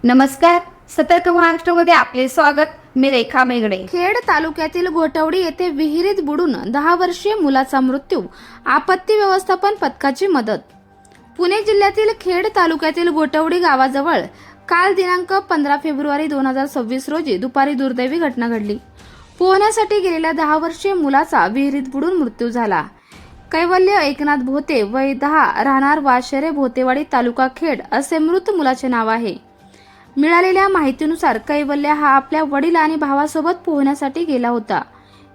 नमस्कार, सतर्क महाराष्ट्रामध्ये आपले स्वागत. मी रेखा मेगडे. खेड तालुक्यातील घोटवडी येथे विहिरीत बुडून 10 वर्षीय मुलाचा मृत्यू. आपत्ती व्यवस्थापन पथकाची मदत. पुणे जिल्ह्यातील खेड तालुक्यातील घोटवडी गावाजवळ काल दिनांक 15 फेब्रुवारी 2026 रोजी दुपारी दुर्दैवी घटना घडली. पोहण्यासाठी गेलेल्या 10 वर्षीय मुलाचा विहिरीत बुडून मृत्यू झाला. कैवल्य एकनाथ भोते, वय 10, राहणार वाशेरे, भोतेवाडी, तालुका खेड असे मृत मुलाचे नाव आहे. मिळालेल्या माहितीनुसार कैवल्य हा आपल्या वडील आणि भावासोबत पोहण्यासाठी गेला होता.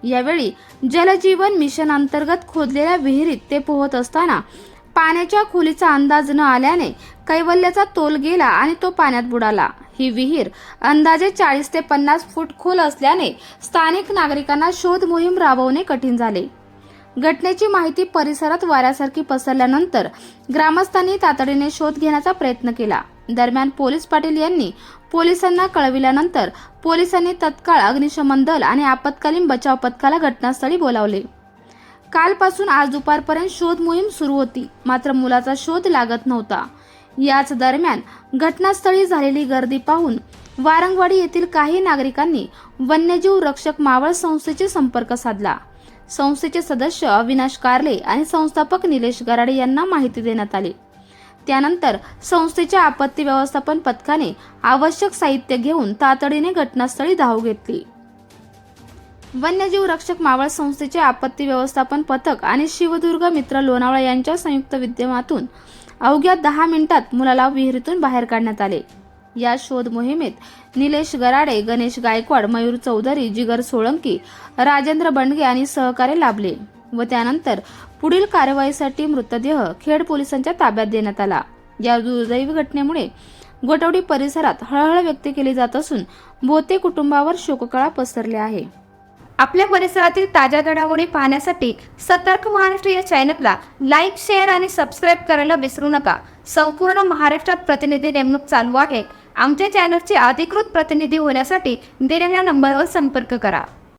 यावेळी जलजीवन मिशन अंतर्गत खोदलेल्या विहिरीत ते पोहत असताना पाण्याच्या खोलीचा अंदाज न आल्याने कैवल्याचा तोल गेला आणि तो पाण्यात बुडाला. ही विहीर अंदाजे 40 ते 50 फूट खोल असल्याने स्थानिक नागरिकांना शोध मोहीम राबवणे कठीण झाले. घटनेची माहिती परिसरात वाऱ्यासारखी पसरल्यानंतर ग्रामस्थांनी तातडीने शोध घेण्याचा प्रयत्न केला. दरम्यान पोलीस पाटील यांनी पोलिसांना कळविल्यानंतर पोलिसांनी तत्काळ अग्निशमन दल आणि आपत्कालीन बचाव पथकाला घटनास्थळी बोलावले. कालपासून आज दुपारपर्यंत शोध मोहीम सुरू होती, मात्र मुलाचा शोध लागत नव्हता. याच दरम्यान घटनास्थळी झालेली गर्दी पाहून वारंगवाडी येथील काही नागरिकांनी वन्यजीव रक्षक मावळ संस्थेशी संपर्क साधला. संस्थेचे सदस्य अविनाश कारले आणि संस्थापक निलेश गराडे यांना माहिती देण्यात आली. त्यानंतर संस्थेच्या आपत्ती व्यवस्थापन पथकाने आवश्यक साहित्य घेऊन तातडीने घटनास्थळी धाव घेतली. वन्यजीव रक्षक मावळ संस्थेचे आपत्ती व्यवस्थापन पथक आणि शिवदुर्ग मित्र लोणावळा यांच्या संयुक्त विद्यमातून अवघ्या 10 मिनिटात मुलाला विहिरीतून बाहेर काढण्यात आले. या शोध मोहिमेत निलेश गराडे, गणेश गायकवाड, मयूर चौधरी, जिगर सोळंकी, राजेंद्र बंडगे आणि सहकार्य लाभले व त्यानंतर पुढील कार्यवाहीसाठी मृतदेह खेड पोलिसांच्या ताब्यात देण्यात आला. या दुर्दैवी घटनेमुळे घोटवडी परिसरात हळहळ व्यक्त केली जात असून भोते कुटुंबावर शोककळा पसरली आहे. आपल्या परिसरातील ताज्या घडामोडी पाहण्यासाठी सतर्क महाराष्ट्र या चॅनलला लाईक, शेअर आणि सबस्क्राईब करायला विसरू नका. संपूर्ण महाराष्ट्रात प्रतिनिधी नेमणूक चालू आहे. आमच्या चॅनलचे अधिकृत प्रतिनिधी होण्यासाठी दिलेल्या नंबरवर संपर्क करा.